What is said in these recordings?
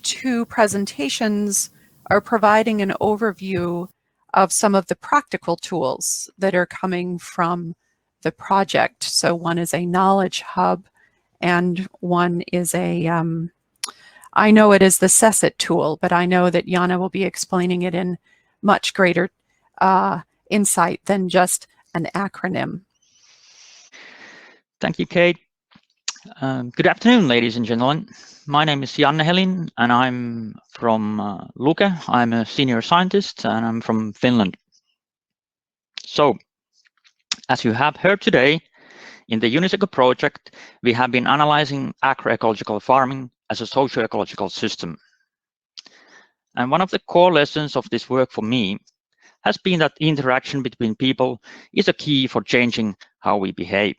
Two presentations are providing an overview of some of the practical tools that are coming from the project. So one is a knowledge hub and one is a, I know it is the CESIT tool, but I know that Janne will be explaining it in much greater insight than just an acronym. Thank you, Kate. Good afternoon, ladies and gentlemen. My name is Janne Helin, and I'm from LUKE. I'm a senior scientist, and I'm from Finland. So, as you have heard today, in the UNISECO project, we have been analyzing agro-ecological farming as a socio-ecological system. And one of the core lessons of this work for me has been that interaction between people is a key for changing how we behave.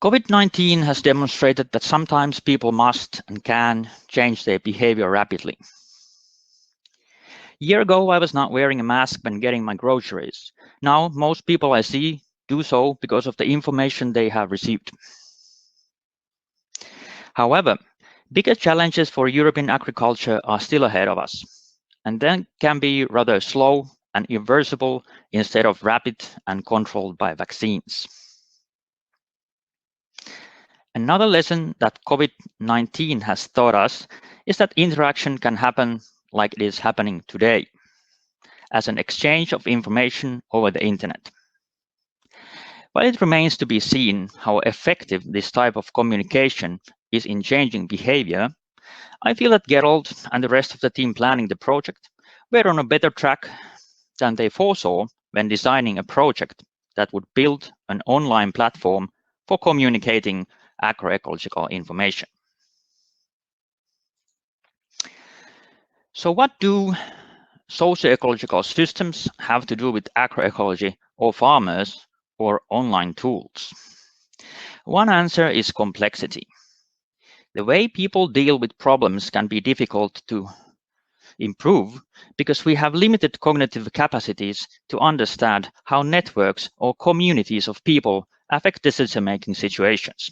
COVID-19 has demonstrated that sometimes people must and can change their behavior rapidly. A year ago, I was not wearing a mask when getting my groceries. Now, most people I see do so because of the information they have received. However, bigger challenges for European agriculture are still ahead of us, and then can be rather slow and irreversible instead of rapid and controlled by vaccines. Another lesson that COVID-19 has taught us is that interaction can happen like it is happening today, as an exchange of information over the internet. While it remains to be seen how effective this type of communication is in changing behavior, I feel that Gerald and the rest of the team planning the project were on a better track than they foresaw when designing a project that would build an online platform for communicating agro-ecological information. So what do socio-ecological systems have to do with agroecology or farmers or online tools? One answer is complexity. The way people deal with problems can be difficult to improve because we have limited cognitive capacities to understand how networks or communities of people affect decision-making situations.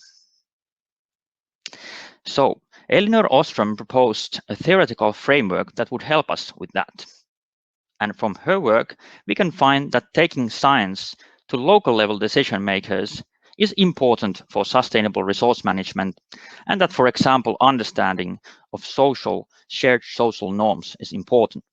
So, Elinor Ostrom proposed a theoretical framework that would help us with that. And from her work, we can find that taking science to local level decision makers is important for sustainable resource management, and that, for example, understanding of shared social norms is important.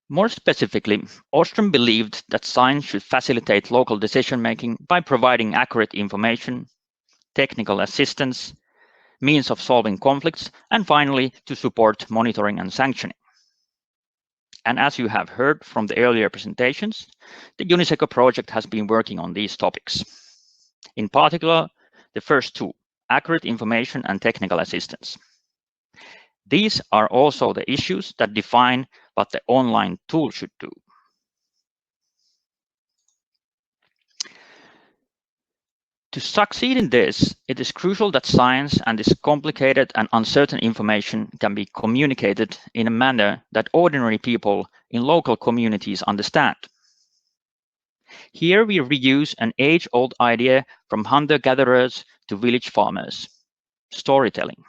More specifically, Ostrom believed that science should facilitate local decision-making by providing accurate information, technical assistance, means of solving conflicts, and finally, to support monitoring and sanctioning. And as you have heard from the earlier presentations, the UNISECO project has been working on these topics. In particular, the first two, accurate information and technical assistance. These are also the issues that define what the online tool should do. To succeed in this, it is crucial that science and this complicated and uncertain information can be communicated in a manner that ordinary people in local communities understand. Here we reuse an age-old idea from hunter-gatherers to village farmers, storytelling.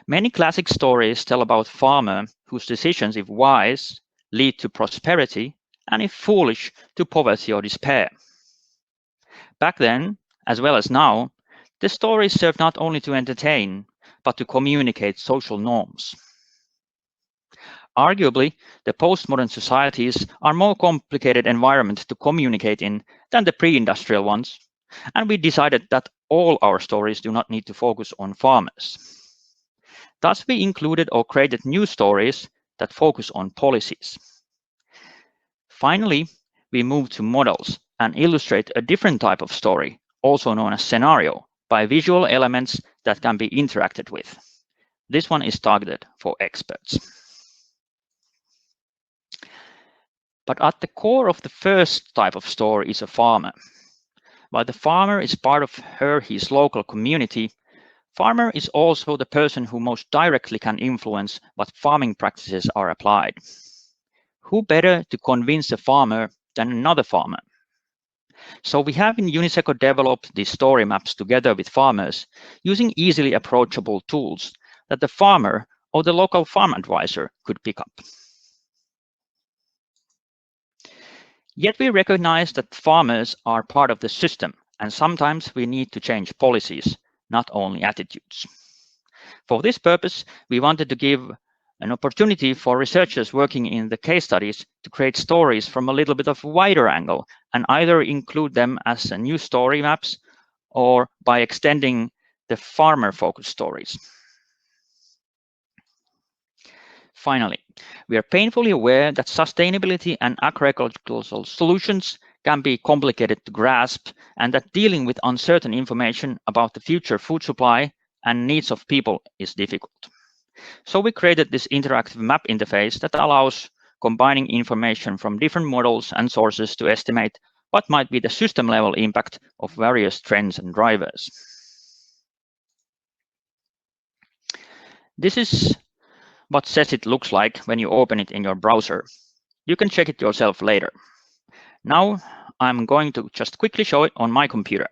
Many classic stories tell about farmers whose decisions, if wise, lead to prosperity, and if foolish, to poverty or despair. Back then, as well as now, the stories served not only to entertain, but to communicate social norms. Arguably, the postmodern societies are more complicated environments to communicate in than the pre-industrial ones, and we decided that all our stories do not need to focus on farmers. Thus, we included or created new stories that focus on policies. Finally, we moved to models and illustrate a different type of story, also known as scenario, by visual elements that can be interacted with. This one is targeted for experts. But at the core of the first type of story is a farmer. While the farmer is part of his local community, Farmer is also the person who most directly can influence what farming practices are applied. Who better to convince a farmer than another farmer? So we have in UNISECO developed these story maps together with farmers using easily approachable tools that the farmer or the local farm advisor could pick up. Yet we recognize that farmers are part of the system, and sometimes we need to change policies, not only attitudes. For this purpose, we wanted to give an opportunity for researchers working in the case studies to create stories from a little bit of a wider angle and either include them as new story maps or by extending the farmer-focused stories. Finally, we are painfully aware that sustainability and agro-ecological solutions can be complicated to grasp and that dealing with uncertain information about the future food supply and needs of people is difficult. So we created this interactive map interface that allows combining information from different models and sources to estimate what might be the system-level impact of various trends and drivers. This is what SESIT looks like when you open it in your browser. You can check it yourself later. Now I'm going to just quickly show it on my computer.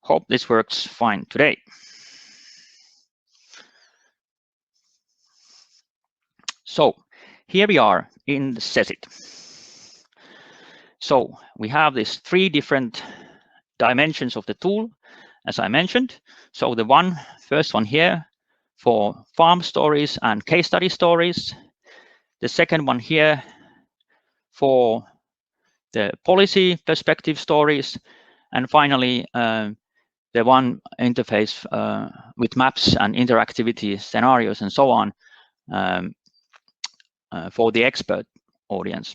Hope this works fine today. So here we are in the SESIT. So we have these three different dimensions of the tool, as I mentioned. So the first one here for farm stories and case study stories. The second one here for the policy perspective stories. And finally, the one interface with maps and interactivity scenarios and so on for the expert audience.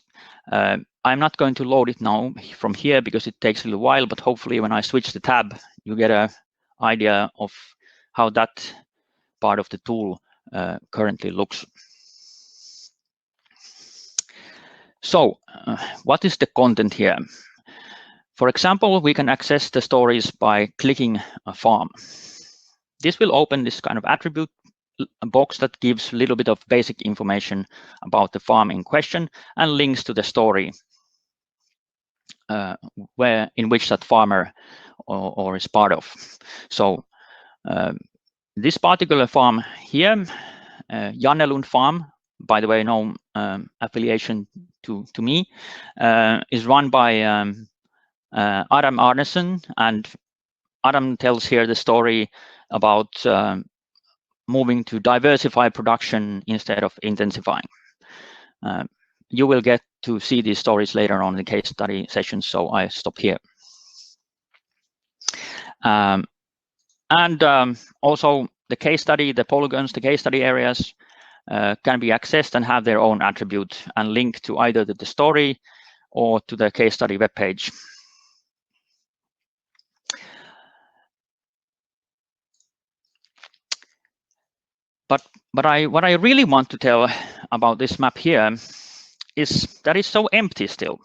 I'm not going to load it now from here because it takes a little while, but hopefully when I switch the tab, you get an idea of how that part of the tool currently looks. So what is the content here? For example, we can access the stories by clicking a farm. This will open this kind of attribute box that gives a little bit of basic information about the farm in question and links to the story in which that farmer or is part of. So this particular farm here, Janne Helin farm, by the way, no affiliation to me, is run by Adam Arnesen, and Adam tells here the story about moving to diversify production instead of intensifying. You will get to see these stories later on in the case study session, so I stop here. Also the case study, the polygons, the case study areas can be accessed and have their own attribute and link to either the story or to the case study webpage. But what I really want to tell about this map here is that it's so empty still.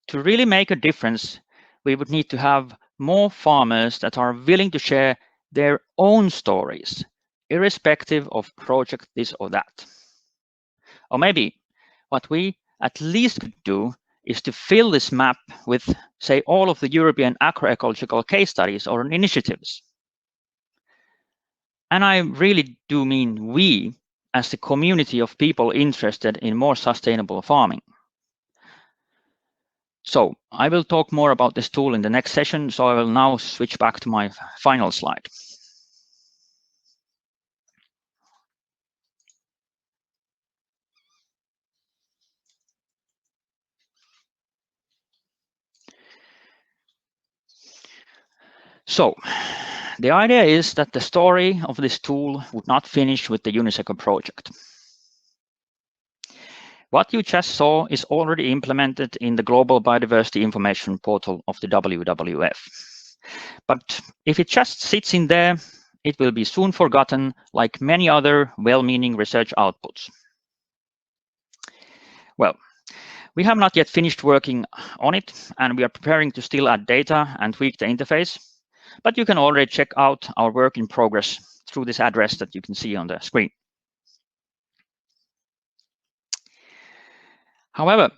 To really make a difference, we would need to have more farmers that are willing to share their own stories, irrespective of project this or that. Or maybe what we at least could do is to fill this map with, say, all of the European agro-ecological case studies or initiatives. And I really do mean we, as the community of people interested in more sustainable farming. So I will talk more about this tool in the next session, so I will now switch back to my final slide. So the idea is that the story of this tool would not finish with the UNISECO project. What you just saw is already implemented in the Global Biodiversity Information Portal of the WWF. But if it just sits in there, it will be soon forgotten, like many other well-meaning research outputs. Well, we have not yet finished working on it, and we are preparing to still add data and tweak the interface. but you can already check out our work in progress through this address that you can see on the screen. However,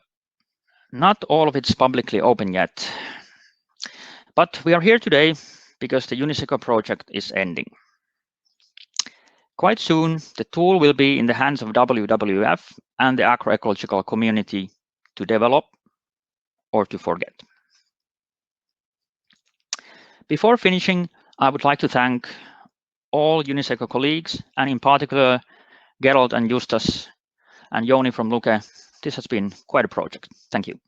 not all of it's publicly open yet, but we are here today because the UNISECO project is ending. Quite soon, the tool will be in the hands of WWF and the agro-ecological community to develop or to forget. Before finishing, I would like to thank all UNISECO colleagues, and in particular, Gerald and Justas and Joni from LUKE. This has been quite a project. Thank you.